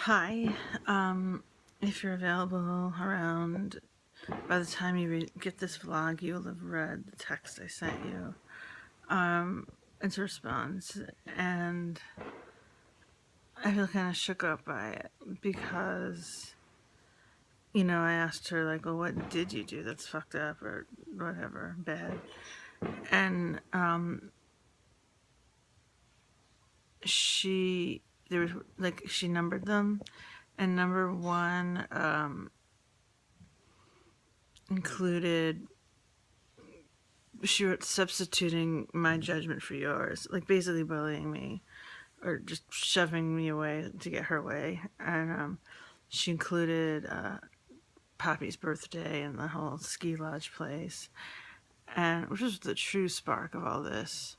Hi. If you're available around, by the time you get this vlog, you'll have read the text I sent you. It's a response, and I feel kind of shook up by it because, I asked her, like, well, what did you do that's fucked up or whatever, bad? And, there was, like, she numbered them, and number one, included she wrote substituting my judgment for yours, like basically bullying me or just shoving me away to get her way. And she included Poppy's birthday and the whole ski lodge place, and which was the true spark of all this.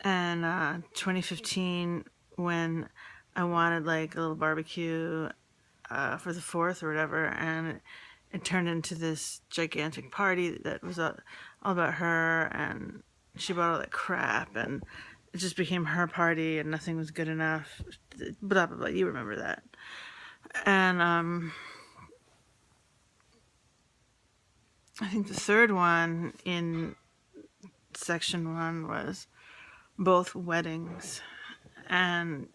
And 2015, when I wanted like a little barbecue for the 4th or whatever, and it turned into this gigantic party that was all about her, and she bought all that crap, and it just became her party, and nothing was good enough. Blah blah blah. You remember that? And I think the third one in section 1 was both weddings, and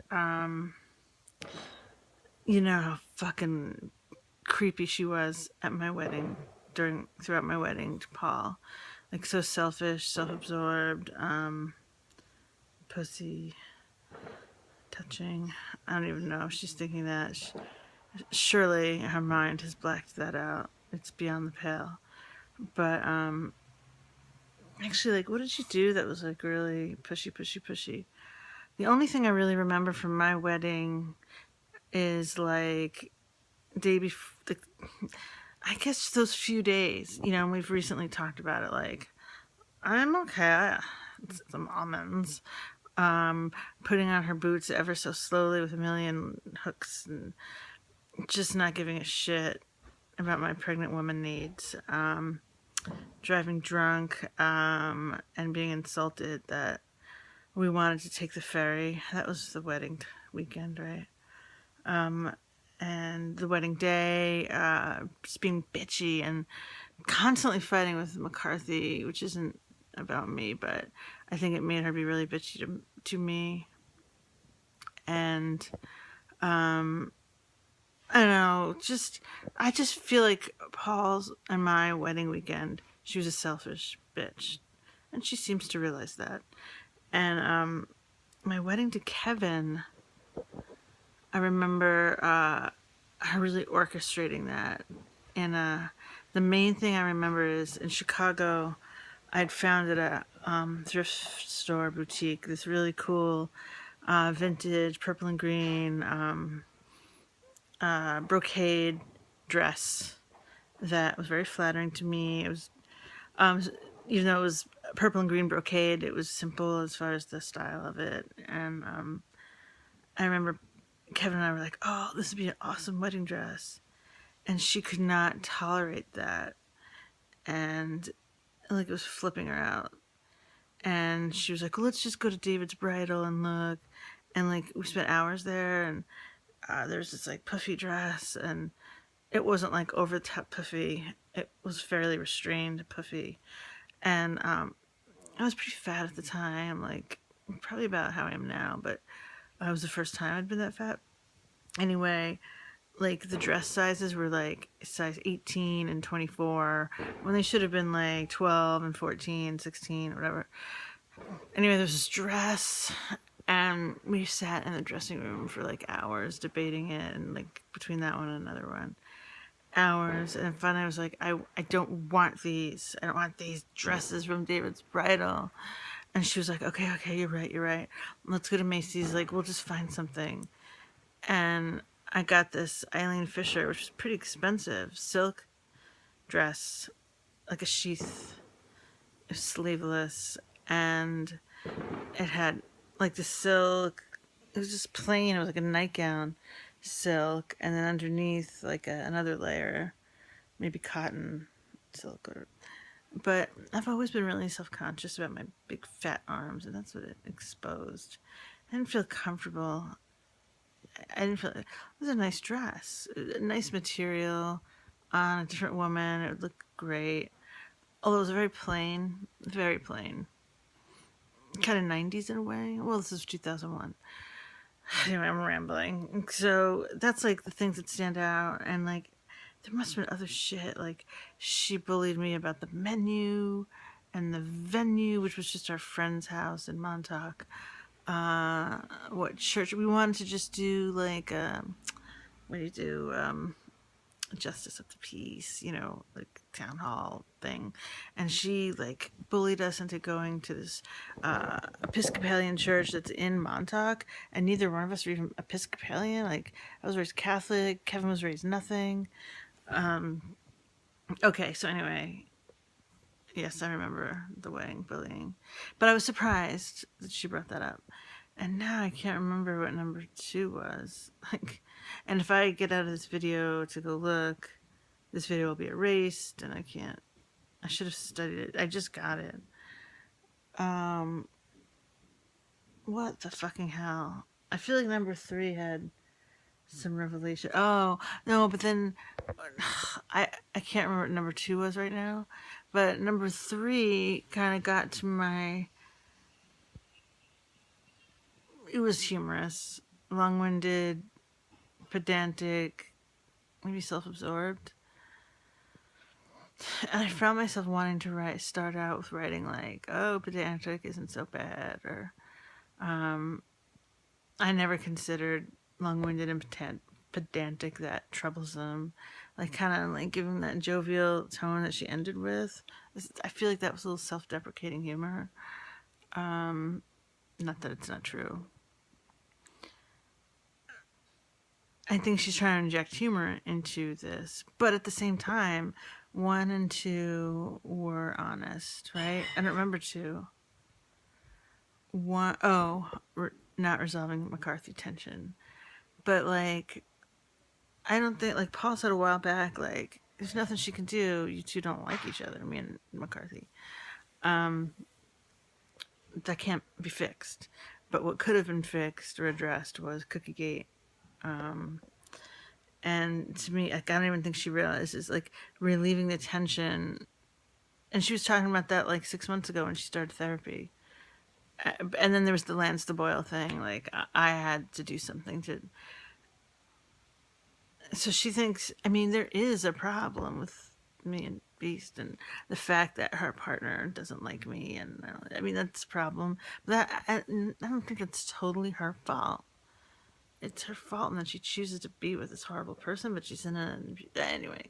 you know how fucking creepy she was at my wedding, throughout my wedding to Paul, like so selfish, self-absorbed, pussy touching. I don't even know if she's thinking that. Surely her mind has blacked that out. It's beyond the pale. But actually, like, what did she do that was like really pushy? The only thing I really remember from my wedding is like day before, I guess those few days, and we've recently talked about it, like, I'm okay, some almonds, putting on her boots ever so slowly with a million hooks, and just not giving a shit about my pregnant woman needs, driving drunk, and being insulted that we wanted to take the ferry. That was the wedding weekend, right? And the wedding day, just being bitchy and constantly fighting with McCarthy, which isn't about me, but I think it made her be really bitchy to me. And I don't know, I just feel like Paul's and my wedding weekend, she was a selfish bitch, and she seems to realize that. And my wedding to Kevin, I remember her really orchestrating that. And the main thing I remember is in Chicago, I'd found at a thrift store boutique this really cool vintage purple and green brocade dress that was very flattering to me. It was, even though it was purple and green brocade, it was simple as far as the style of it. And I remember Kevin and I were like, oh, this would be an awesome wedding dress. And she could not tolerate that. And like it was flipping her out. And she was like, well, let's just go to David's Bridal and look. And like we spent hours there, and there's this like puffy dress, and it wasn't like over the top puffy. It was fairly restrained puffy. And I was pretty fat at the time, like probably about how I am now, but it was the first time I'd been that fat. Anyway, like the dress sizes were like size 18 and 24 when they should have been like 12 and 14, 16, whatever. Anyway, there was this dress, and we sat in the dressing room for like hours debating it, and like between that one and another one, hours. And finally I was like, I don't want these. I don't want these dresses from David's Bridal. And she was like, okay, you're right. Let's go to Macy's. Like, we'll just find something. And I got this Eileen Fisher, which was pretty expensive, silk dress, like a sheath, sleeveless, and it had like the silk. It was just plain. It was like a nightgown, silk, and then underneath like another layer, maybe cotton silk. But I've always been really self-conscious about my big fat arms, and that's what it exposed. I didn't feel comfortable. I didn't feel it was a nice dress, a nice material on a different woman. It would look great. Although it was very plain, kind of 90s in a way. Well, this is 2001. Anyway, I'm rambling. So that's like the things that stand out, and like there must have been other shit. Like she bullied me about the menu and the venue, which was just our friend's house in Montauk. What church we wanted to just do, like what do you do, justice of the peace, like town hall thing. And she like bullied us into going to this Episcopalian church that's in Montauk, and neither one of us were even Episcopalian. Like I was raised Catholic, Kevin was raised nothing. Okay, so anyway, yes, I remember the wedding bullying, but I was surprised that she brought that up. And now I can't remember what number two was. Like, and if I get out of this video to go look, this video will be erased, and I can't. I should have studied it. I just got it. What the fucking hell? I feel like number three had some revelation. Oh no, but then I can't remember what number two was right now. But number three kind of got to my. It was humorous, long-winded, pedantic, maybe self-absorbed. And I found myself wanting to start out with writing like, "Oh, pedantic isn't so bad," or I never considered long-winded and pedantic that troublesome. Like kind of like giving that jovial tone that she ended with. I feel like that was a little self-deprecating humor. Not that it's not true. I think she's trying to inject humor into this, but at the same time, one and two were honest, right? I don't remember two. One, oh, not resolving McCarthy tension, but like, I don't think, like Paul said a while back, like there's nothing she can do. You two don't like each other, me and McCarthy. That can't be fixed. But what could have been fixed or addressed was Cookiegate. And to me, like, I don't even think she realizes, like, relieving the tension. And she was talking about that like 6 months ago when she started therapy. And then there was the Lance the Boyle thing. Like, I had to do something to. So she thinks, I mean, there is a problem with me and Beast, and the fact that her partner doesn't like me. And I mean, that's a problem. But I don't think it's totally her fault. It's her fault, and then she chooses to be with this horrible person, but she's in a. Anyway,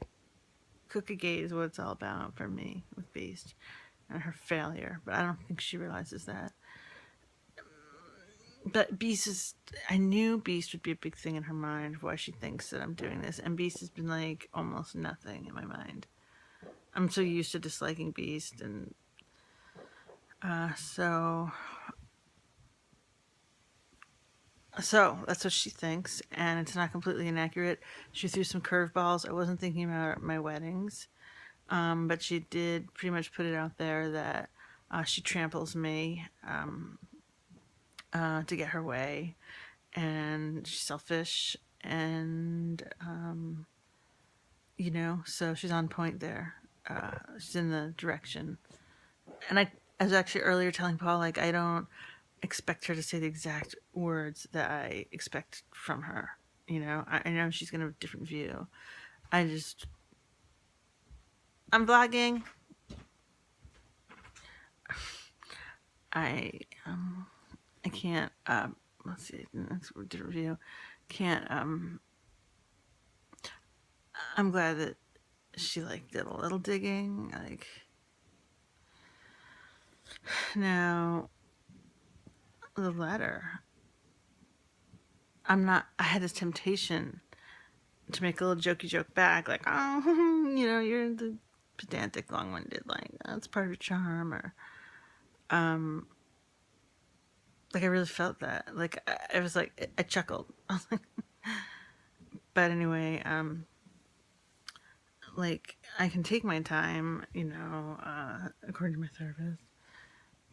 Cookiegate is what it's all about for me with Beast and her failure, but I don't think she realizes that. But Beast is. I knew Beast would be a big thing in her mind of why she thinks that I'm doing this, and Beast has been like almost nothing in my mind. I'm so used to disliking Beast, and so that's what she thinks, and it's not completely inaccurate. She threw some curveballs. I wasn't thinking about my weddings, but she did pretty much put it out there that she tramples me to get her way, and she's selfish, and so she's on point there. She's in the direction, and I was actually earlier telling Paul, like, I don't expect her to say the exact words that I expect from her. I know she's gonna have a different view. I'm vlogging. I can't. Let's see. Next word to review. Can't. I'm glad that she like did a little digging. Like now, the letter. I had this temptation to make a little jokey joke back, like, oh, you're the pedantic, long-winded, like, that's part of your charm, or, like, I really felt that. Like, I was like, I chuckled. I was like, but anyway, like, I can take my time, according to my therapist,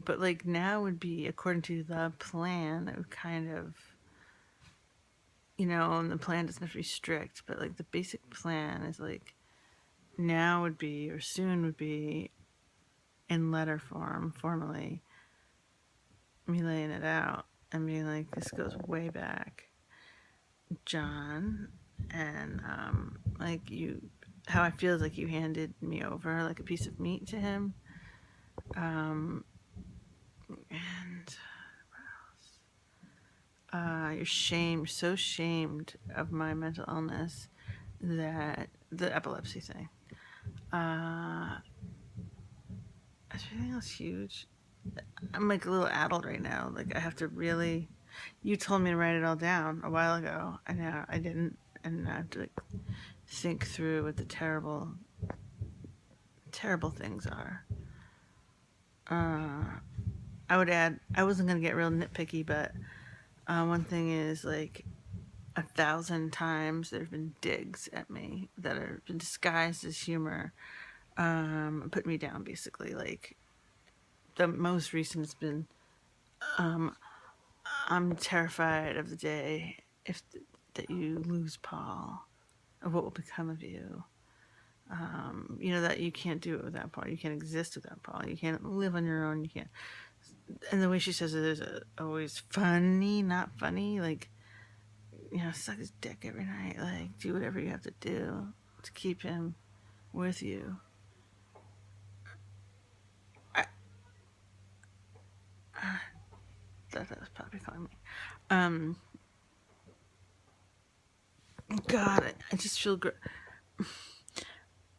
But like now would be according to the plan, it would kind of, and the plan doesn't have to be strict, but like the basic plan is like now would be, or soon would be, in letter form, formally, me laying it out and being like, this goes way back, John, and like how I feel is like you handed me over like a piece of meat to him, and you're so shamed of my mental illness, that the epilepsy thing. Is everything else huge? I'm like a little addled right now. Like I have to really. You told me to write it all down a while ago, and now I didn't, and I have to like think through what the terrible, terrible things are. I would add. I wasn't gonna get real nitpicky, but one thing is like 1,000 times there have been digs at me that have been disguised as humor, put me down basically. Like the most recent has been, I'm terrified of the day if that you lose Paul, of what will become of you. That you can't do it without Paul. You can't exist without Paul. You can't live on your own. You can't. And the way she says it is always funny, not funny. Like, suck his dick every night. Like, do whatever you have to do to keep him with you. I thought that was probably calling me. God, I just feel great.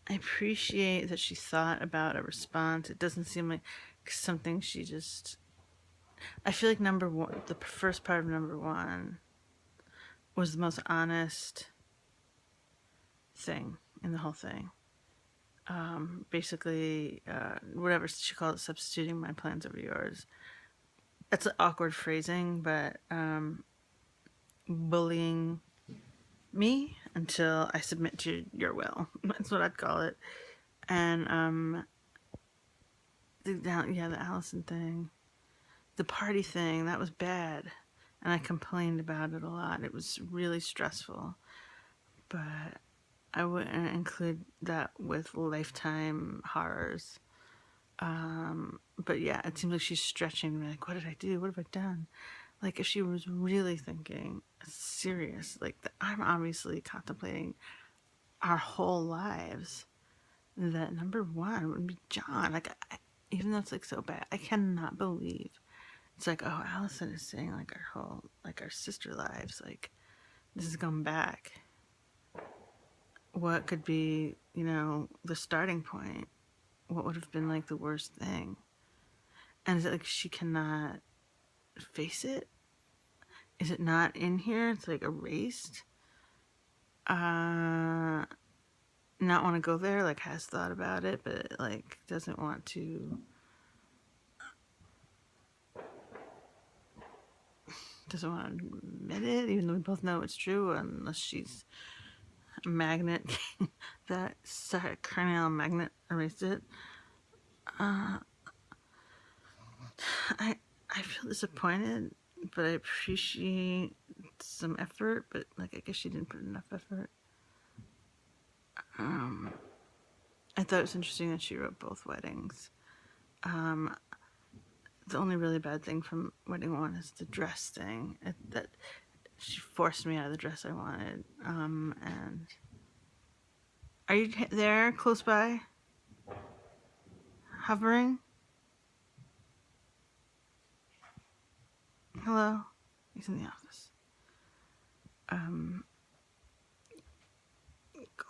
I appreciate that she thought about a response. It doesn't seem like something she just. I feel like number one, the first part of number one, was the most honest thing in the whole thing. Basically, whatever she called it, substituting my plans over yours. That's an awkward phrasing, but bullying me until I submit to your will. That's what I'd call it. And the Allison thing, the party thing, that was bad, and I complained about it a lot. It was really stressful, but I wouldn't include that with Lifetime horrors. But yeah, it seems like she's stretching me. Like, what did I do? What have I done? Like, if she was really thinking serious, like I'm obviously contemplating our whole lives, that number one would be John. Like, even though it's like so bad, I cannot believe it's like, oh, Allison is saying like our sister lives, like this is going back. What could be, the starting point? What would have been like the worst thing? And is it like she cannot face it? Is it not in here? It's like erased? Not want to go there, like has thought about it, but like doesn't want to admit it, even though we both know it's true, unless she's a magnet. That Cornell magnet erased it. I feel disappointed, but I appreciate some effort, but like I guess she didn't put enough effort. I thought it was interesting that she wrote both weddings. The only really bad thing from wedding one is the dress thing. That she forced me out of the dress I wanted. And are you there, close by? Hovering? Hello? He's in the office.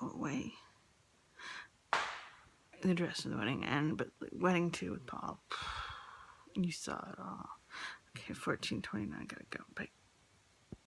Go away. The dress of the wedding and but wedding two with Paul. You saw it all. Okay, 14:29. Gotta go. Bye.